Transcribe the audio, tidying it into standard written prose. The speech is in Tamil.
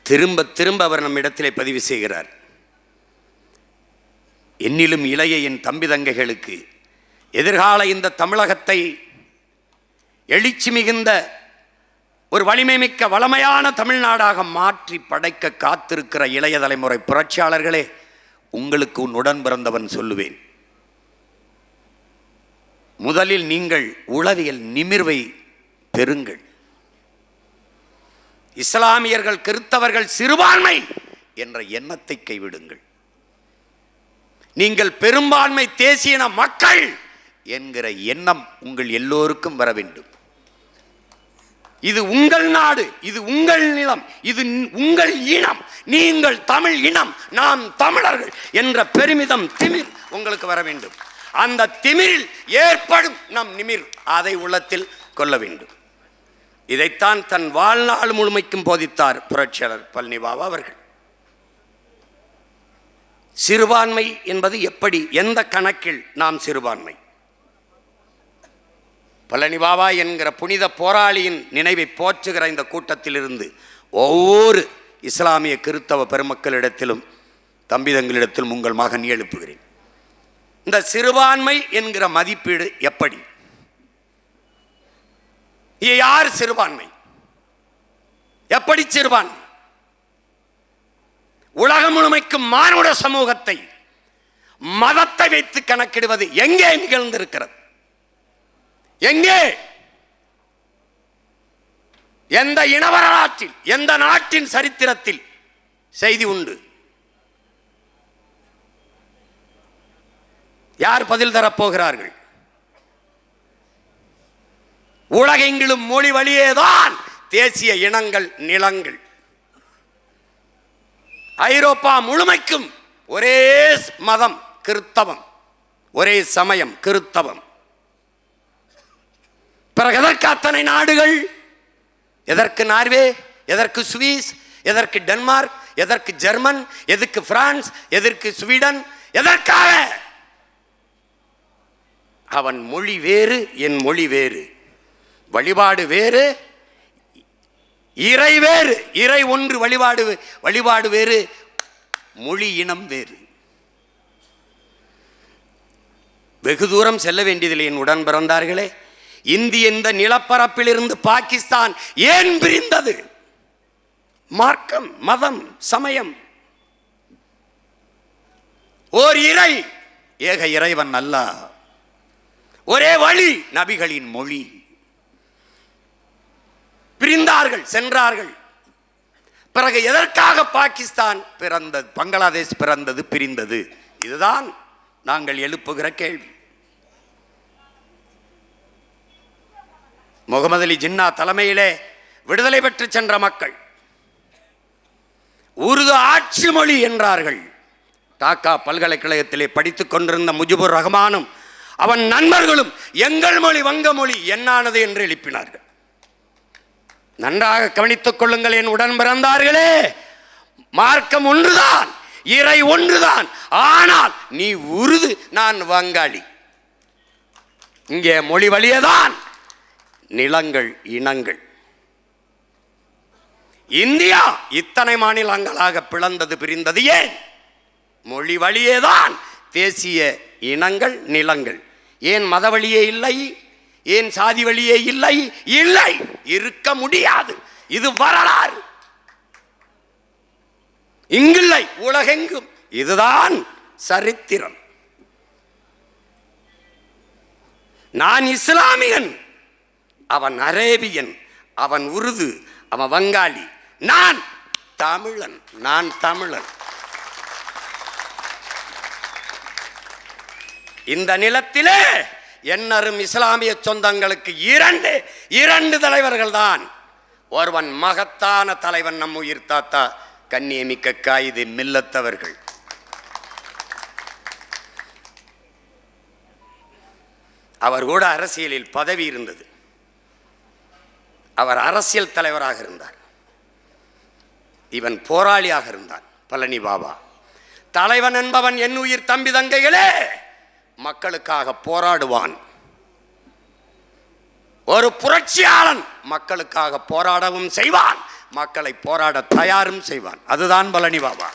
திரும்ப திரும்ப அவர் நம்மிடத்திலே பதிவு செய்கிறார். என்னிலும் இளைய என் தம்பி தங்கைகளுக்கு எதிர்கால இந்த தமிழகத்தை எழுச்சி மிகுந்த ஒரு வலிமை மிக்க வளமையான தமிழ்நாடாக மாற்றி படைக்க காத்திருக்கிற இளைய தலைமுறை புரட்சியாளர்களே, உங்களுக்கு உடன் பிறந்தவன் சொல்லுவேன். முதலில் நீங்கள் உளவியல் நிமிர்வை பெறுங்கள். இஸ்லாமியர்கள், கிறிஸ்தவர்கள் சிறுபான்மை என்ற எண்ணத்தை கைவிடுங்கள். நீங்கள் பெரும்பான்மை தேசியன மக்கள் என்கிற எண்ணம் உங்கள் எல்லோருக்கும் வர வேண்டும். இது உங்கள் நாடு, இது உங்கள் நிலம், இது உங்கள் இனம், நீங்கள் தமிழ் இனம், நாம் தமிழர்கள் என்ற பெருமிதம், திமிர் உங்களுக்கு வர வேண்டும். அந்த திமிரில் ஏற்படும் நம் நிமிர், அதை உள்ளத்தில் கொள்ள வேண்டும். இதைத்தான் தன் வாழ்நாள் முழுமைக்கும் போதித்தார் புரட்சியாளர் பழனி பாபா அவர்கள். சிறுபான்மை என்பது எப்படி, எந்த கணக்கில் நாம் சிறுபான்மை? பழனி பாபா என்கிற புனித போராளியின் நினைவை போற்றுகிற இந்த கூட்டத்திலிருந்து ஒவ்வொரு இஸ்லாமிய கிறிஸ்தவ பெருமக்களிடத்திலும் தம்பிதங்களிடத்திலும் உங்கள் மகன் எழுப்புகிறேன். இந்த சிறுபான்மை என்கிற மதிப்பீடு எப்படி? யார் சிறுபான்மை? எப்படி சிறுபான்மை? உலகம் முழுமைக்கும் மானுட சமூகத்தை மதத்தை வைத்து கணக்கிடுவது எங்கே நிகழ்ந்திருக்கிறது? எங்கே? எந்த இன வரலாற்றில், எந்த நாட்டின் சரித்திரத்தில் செய்தி உண்டு? யார் பதில் தரப்போகிறார்கள்? உலகெங்கிலும் மொழி வழியேதான் தேசிய இனங்கள், நிலங்கள். ஐரோப்பா முழுமைக்கும் ஒரே மதம் கிறிஸ்தவம், ஒரே சமயம் கிறிஸ்தவம். பிறகு எதற்கு அத்தனை நாடுகள்? எதற்கு நார்வே, எதற்கு சுவிஸ், எதற்கு டென்மார்க், எதற்கு ஜெர்மன், எதற்கு பிரான்ஸ், எதற்கு ஸ்வீடன்? எதற்காக? அவன் மொழி வேறு, என் மொழி வேறு, வழிபாடு வேறு, இறை வேறு, இறை ஒன்று, வழிபாடு வேறு, மொழி இனம் வேறு. வெகு தூரம் செல்ல வேண்டியதில்லை என் உடன் பிறந்தார்களே. இந்திய இந்த நிலப்பரப்பில் இருந்து பாகிஸ்தான் ஏன் பிரிந்தது? மார்க்கம், மதம், சமயம். ஓர் இறை, ஏக இறைவன் அல்லாஹ், ஒரே வழி, நபிகளின் மொழி. பிரிந்தார்கள், சென்றார்கள். பிறகு எதற்காக பாகிஸ்தான் பிறந்தது, பங்களாதேஷ் பிறந்தது, பிரிந்தது? இதுதான் நாங்கள் எழுப்புகிற கேள்வி. முகமது அலி ஜின்னா தலைமையிலே விடுதலை பெற்று சென்ற மக்கள் உருது ஆட்சி மொழி என்றார்கள். டாக்கா பல்கலைக்கழகத்திலே படித்துக் கொண்டிருந்த முஜிபுர் ரஹ்மானும் அவன் நண்பர்களும் எங்கள் மொழி வங்க மொழி என்னானது என்று எழுப்பினார்கள். நன்றாக கவனித்துக் கொள்ளுங்கள் என் உடன் பிறந்தார்களே. மார்க்கம் ஒன்றுதான், இறை ஒன்றுதான். ஆனால் நீ உருது, நான் வங்காளி. இங்கே மொழி வழியேதான் நிலங்கள், இனங்கள். இந்தியா இத்தனை மாநிலங்களாக பிளந்தது, பிரிந்தது ஏன்? மொழி வழியேதான் தேசிய இனங்கள், நிலங்கள். ஏன் மத வழியே இல்லை? ஏன் சாதி வழியே இல்லை? இல்லை, இருக்க முடியாது. இது வரலாறு, இங்கில்லை, உலகெங்கும். இதுதான் சரித்திரம். நான் இஸ்லாமியன், அவன் அரேபியன், அவன் உருது, அவன் வங்காளி, நான் தமிழன், நான் தமிழன். இந்த நிலத்திலே என்னரும் இஸ்லாமிய சொந்தங்களுக்கு இரண்டு தலைவர்கள் தான். ஒருவன் மகத்தான தலைவன், நம் உயிர் தாத்தா கண்ணியமிக்க காயிது மில்லத்தவர்கள். அவர் கூட அரசியலில் பதவி இருந்தது. அவர் அரசியல் தலைவராக இருந்தார். இவன் போராளியாக இருந்தான். பழனி பாபா தலைவன் என்பவன் என் உயிர் தம்பி தங்கைகளே மக்களுக்காக போராடுவான். ஒரு புரட்சியாளன் மக்களுக்காக போராடவும் செய்வான், மக்களை போராட தயாரும் செய்வான். அதுதான் பழனி பாபா.